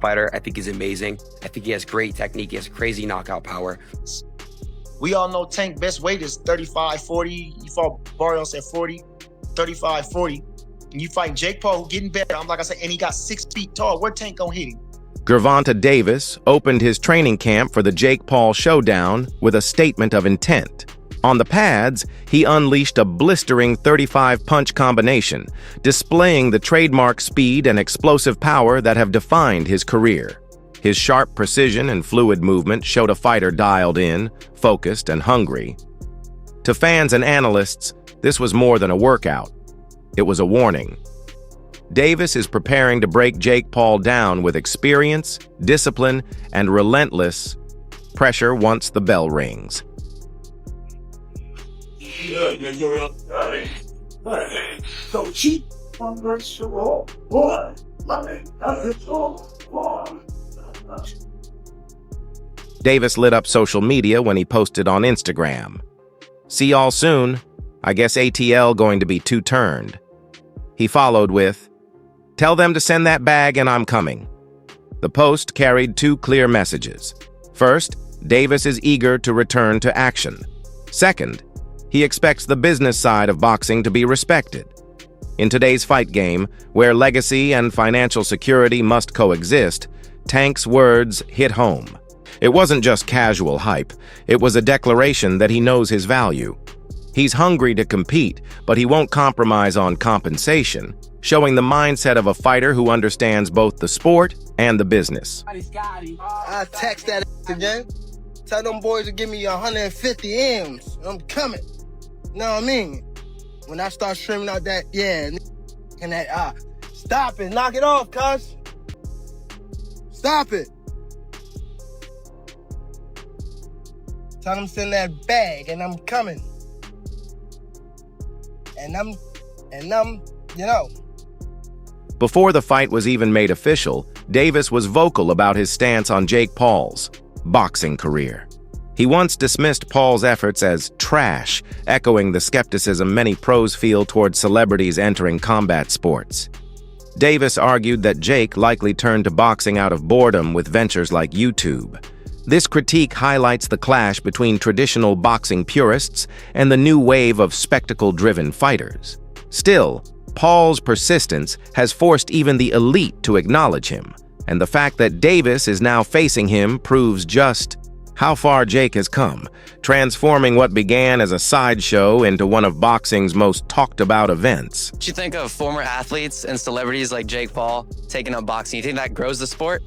Fighter, I think he's amazing. I think he has great technique. He has crazy knockout power. We all know Tank best weight is 35, 40. You fought Barrios at 40, 35, 40. And you fight Jake Paul, who getting better. Like I said, and he got 6 feet tall. Where Tank gonna hit him? Gervonta Davis opened his training camp for the Jake Paul showdown with a statement of intent. On the pads, he unleashed a blistering 35-punch combination, displaying the trademark speed and explosive power that have defined his career. His sharp precision and fluid movement showed a fighter dialed in, focused, and hungry. To fans and analysts, this was more than a workout. It was a warning. Davis is preparing to break Jake Paul down with experience, discipline, and relentless pressure once the bell rings. Davis lit up social media when he posted on Instagram. "See y'all soon. I guess ATL going to be two-turned." He followed with, "Tell them to send that bag and I'm coming." The post carried 2 clear messages. First, Davis is eager to return to action. Second, he expects the business side of boxing to be respected. In today's fight game, where legacy and financial security must coexist, Tank's words hit home. It wasn't just casual hype. It was a declaration that he knows his value. He's hungry to compete, but he won't compromise on compensation, showing the mindset of a fighter who understands both the sport and the business. I text that again. Tell them boys to give me 150 M's. I'm coming. You know what I mean? When I start streaming out that, and that, stop it, knock it off, cuz. Stop it. Tell them to send that bag, and I'm coming. And I'm, you know. Before the fight was even made official, Davis was vocal about his stance on Jake Paul's boxing career. He once dismissed Paul's efforts as trash, echoing the skepticism many pros feel towards celebrities entering combat sports. Davis argued that Jake likely turned to boxing out of boredom with ventures like YouTube. This critique highlights the clash between traditional boxing purists and the new wave of spectacle-driven fighters. Still, Paul's persistence has forced even the elite to acknowledge him, and the fact that Davis is now facing him proves just how far Jake has come, transforming what began as a sideshow into one of boxing's most talked-about events. What do you think of former athletes and celebrities like Jake Paul taking up boxing? You think that grows the sport?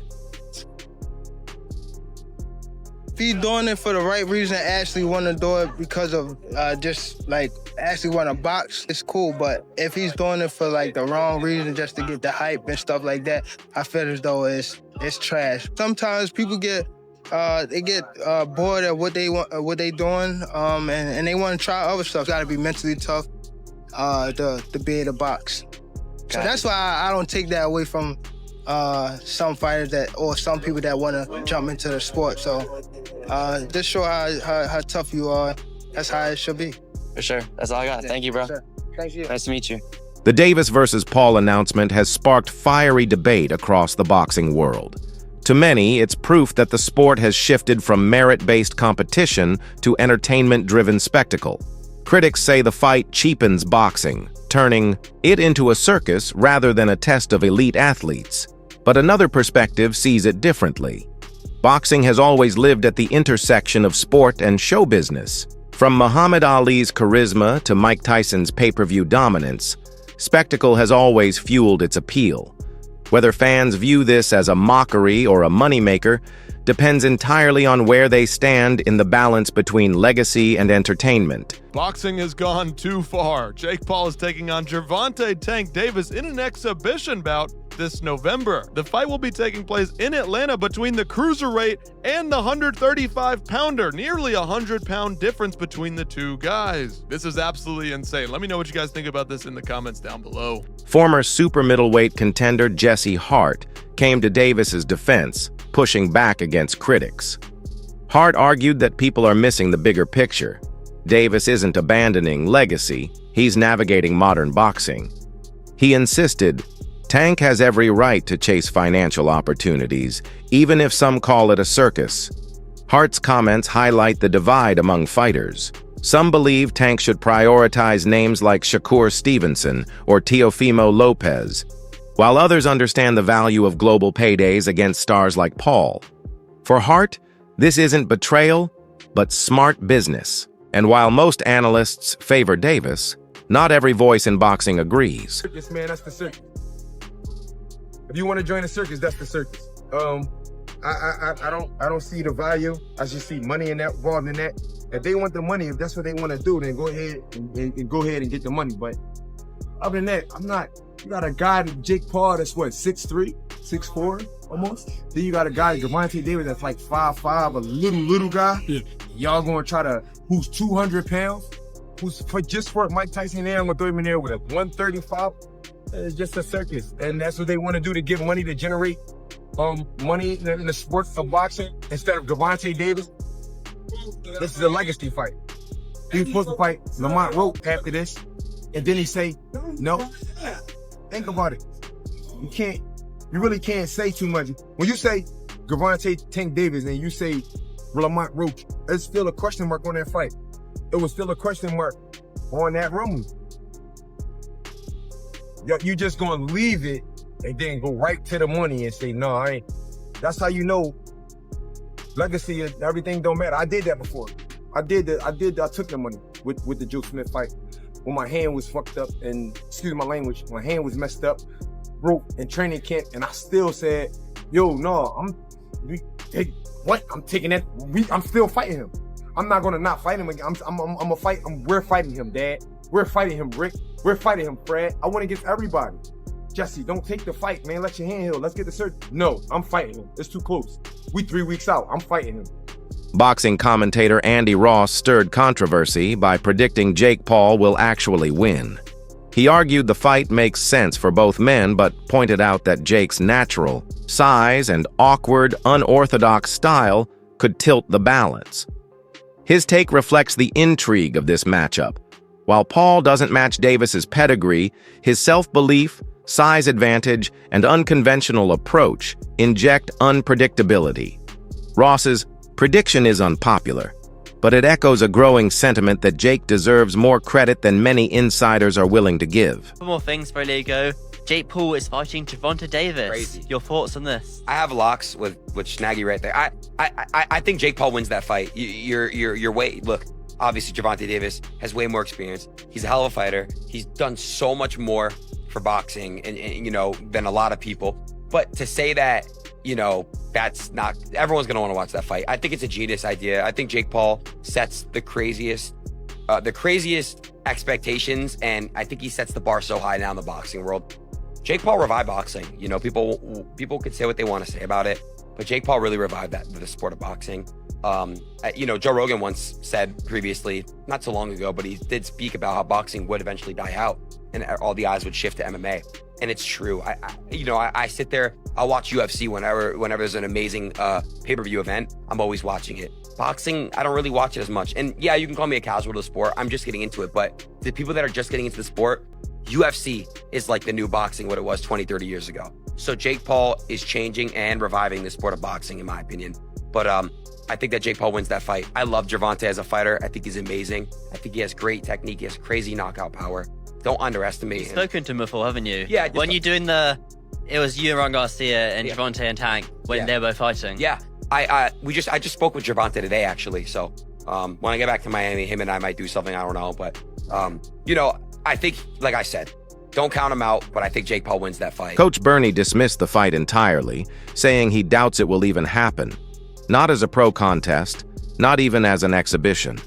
If he's doing it for the right reason, actually want to do it because of just like actually want to box, it's cool. But if he's doing it for like the wrong reason, just to get the hype and stuff like that, I feel as though it's trash. Sometimes people get bored at what they doing, and they want to try other stuff. Got to be mentally tough to be able to box. So that's why I don't take that away from some fighters or some people that want to jump into the sport. So just show how tough you are. That's how it should be. For sure. That's all I got. Thank you, bro. Sure. Thank you. Nice to meet you. The Davis versus Paul announcement has sparked fiery debate across the boxing world. To many, it's proof that the sport has shifted from merit-based competition to entertainment-driven spectacle. Critics say the fight cheapens boxing, turning it into a circus rather than a test of elite athletes. But another perspective sees it differently. Boxing has always lived at the intersection of sport and show business. From Muhammad Ali's charisma to Mike Tyson's pay-per-view dominance, spectacle has always fueled its appeal. Whether fans view this as a mockery or a moneymaker depends entirely on where they stand in the balance between legacy and entertainment. Boxing has gone too far. Jake Paul is taking on Gervonta "Tank" Davis in an exhibition bout this November. The fight will be taking place in Atlanta between the cruiserweight and the 135-pounder, nearly a 100-pound difference between the two guys. This is absolutely insane. Let me know what you guys think about this in the comments down below. Former super middleweight contender Jesse Hart came to Davis's defense, pushing back against critics. Hart argued that people are missing the bigger picture. Davis isn't abandoning legacy, he's navigating modern boxing. He insisted, Tank has every right to chase financial opportunities, even if some call it a circus. Hart's comments highlight the divide among fighters. Some believe Tank should prioritize names like Shakur Stevenson or Teofimo Lopez, while others understand the value of global paydays against stars like Paul. For Hart, this isn't betrayal, but smart business. And while most analysts favor Davis, not every voice in boxing agrees. Circus, man, that's the circus. If you want to join the circus, that's the circus. I don't see the value. I just see money involved in that. If they want the money, if that's what they want to do, then go ahead and go ahead and get the money. But other than that, I'm not. You got a guy, Jake Paul, that's what, 6'3", 6'4", almost. Then you got a guy, Gervonta Davis, that's like 5'5", a little guy. Yeah. Y'all gonna try to, who's 200 pounds, who's just for Mike Tyson there, I'm gonna throw him in there with a 135. It's just a circus, and that's what they want to do, to give money, to generate money in the sport of boxing instead of Gervonta Davis. This is a legacy fight. He was supposed to fight Lamont Rope after this, and then he say no. Think about it. You really can't say too much. When you say Gervonta Tank Davis and you say Lamont Roach, there's still a question mark on that fight. It was still a question mark on that rumble. You just gonna leave it and then go right to the money and say, no, I ain't. That's how you know legacy and everything don't matter. I did that before. I took the money with the Joe Smith fight when my hand was fucked up and, excuse my language, my hand was messed up, broke in training camp, and I still said, yo, no, I'm taking that, I'm still fighting him. I'm not gonna not fight him again. We're fighting him, Dad. We're fighting him, Rick. We're fighting him, Fred. I went against everybody. Jesse, don't take the fight, man. Let your hand heal. Let's get the surgery. No, I'm fighting him. It's too close. We 3 weeks out. I'm fighting him. Boxing commentator Andy Ross stirred controversy by predicting Jake Paul will actually win. He argued the fight makes sense for both men, but pointed out that Jake's natural size and awkward, unorthodox style could tilt the balance. His take reflects the intrigue of this matchup. While Paul doesn't match Davis's pedigree, his self-belief, size advantage, and unconventional approach inject unpredictability. Ross's prediction is unpopular, but it echoes a growing sentiment that Jake deserves more credit than many insiders are willing to give. One more things before I let you go. Jake Paul is fighting Gervonta Davis. Crazy. Your thoughts on this? I have locks with Snaggy right there. I think Jake Paul wins that fight. You're way, look, obviously Gervonta Davis has way more experience. He's a hell of a fighter. He's done so much more for boxing and you know, than a lot of people. But to say that, you know, that's not, everyone's gonna want to watch that fight. I think it's a genius idea. I think Jake Paul sets the craziest expectations, and I think he sets the bar so high now in the boxing world. Jake Paul revived boxing. You know, people could say what they want to say about it, but Jake Paul really revived the sport of boxing. You know, Joe Rogan once said previously, not so long ago, but he did speak about how boxing would eventually die out and all the eyes would shift to MMA. And it's true. I sit there, I'll watch UFC whenever there's an amazing pay-per-view event. I'm always watching it. Boxing, I don't really watch it as much. And yeah, you can call me a casual to the sport. I'm just getting into it. But the people that are just getting into the sport, UFC is like the new boxing, what it was 20, 30 years ago. So Jake Paul is changing and reviving the sport of boxing, in my opinion. But I think that Jake Paul wins that fight. I love Gervonta as a fighter. I think he's amazing. I think he has great technique. He has crazy knockout power. Don't underestimate him. You've spoken to him before, haven't you? Yeah. When you're doing it was you and Ron Garcia and Gervonta and Tank when they were both fighting. Yeah. I just spoke with Gervonta today, actually. So when I get back to Miami, him and I might do something. I don't know. But, you know, I think, like I said, don't count him out, but I think Jake Paul wins that fight. Coach Bernie dismissed the fight entirely, saying he doubts it will even happen. Not as a pro contest, not even as an exhibition.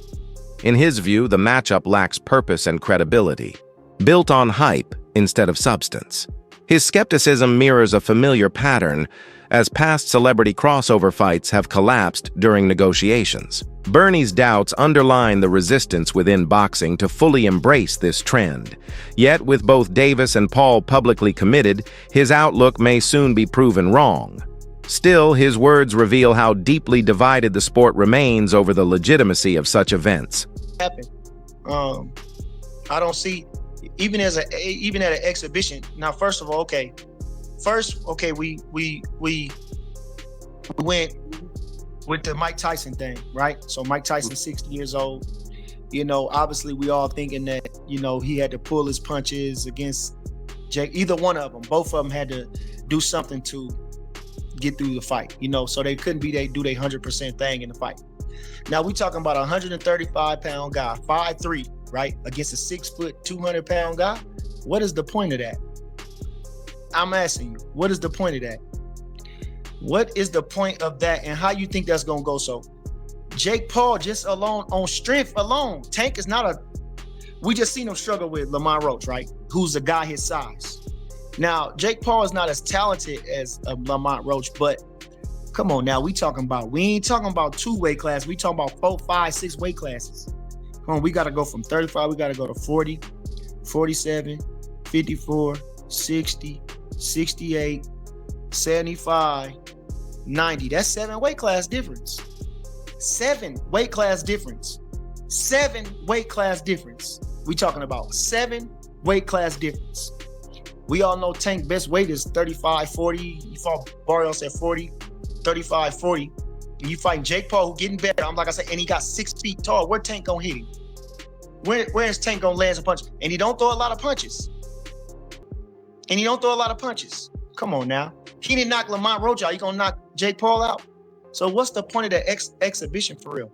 In his view, the matchup lacks purpose and credibility, built on hype instead of substance. His skepticism mirrors a familiar pattern, as past celebrity crossover fights have collapsed during negotiations. Bernie's doubts underline the resistance within boxing to fully embrace this trend. Yet, with both Davis and Paul publicly committed, his outlook may soon be proven wrong. Still, his words reveal how deeply divided the sport remains over the legitimacy of such events. I don't see, even at an exhibition. Now, first of all, okay, first, okay, we went with the Mike Tyson thing, right? So Mike Tyson, 60 years old. You know, obviously we all thinking that, you know, he had to pull his punches against Jake. Either one of them, both of them had to do something to get through the fight, you know, so they couldn't do their 100% thing in the fight. Now we talking about a 135-pound guy, 5'3", right? Against a 6 foot, 200-pound guy. What is the point of that? I'm asking you, what is the point of that? What is the point of that, and how you think that's gonna go? So Jake Paul, just alone, on strength alone, Tank is not a, we just seen him struggle with Lamont Roach, right? Who's a guy his size. Now, Jake Paul is not as talented as Lamont Roach, but come on now, we ain't talking about 2 weight classes. We talking about 4, 5, 6 weight classes. Come on, we gotta go from 35, we gotta go to 40, 47, 54, 60, 68, 75, 90. That's 7 weight class difference. 7 weight class difference. 7 weight class difference. We talking about 7 weight class difference. We all know Tank best weight is 35, 40. You fought Barrios at 40, 35, 40. And you fighting Jake Paul, who getting better. I'm like I said, and he got 6 feet tall. Where Tank gonna hit him? Where is Tank gonna land some punches? And he don't throw a lot of punches. Come on now. He didn't knock Lamont Roach out. He gonna knock Jake Paul out. So what's the point of that exhibition for real?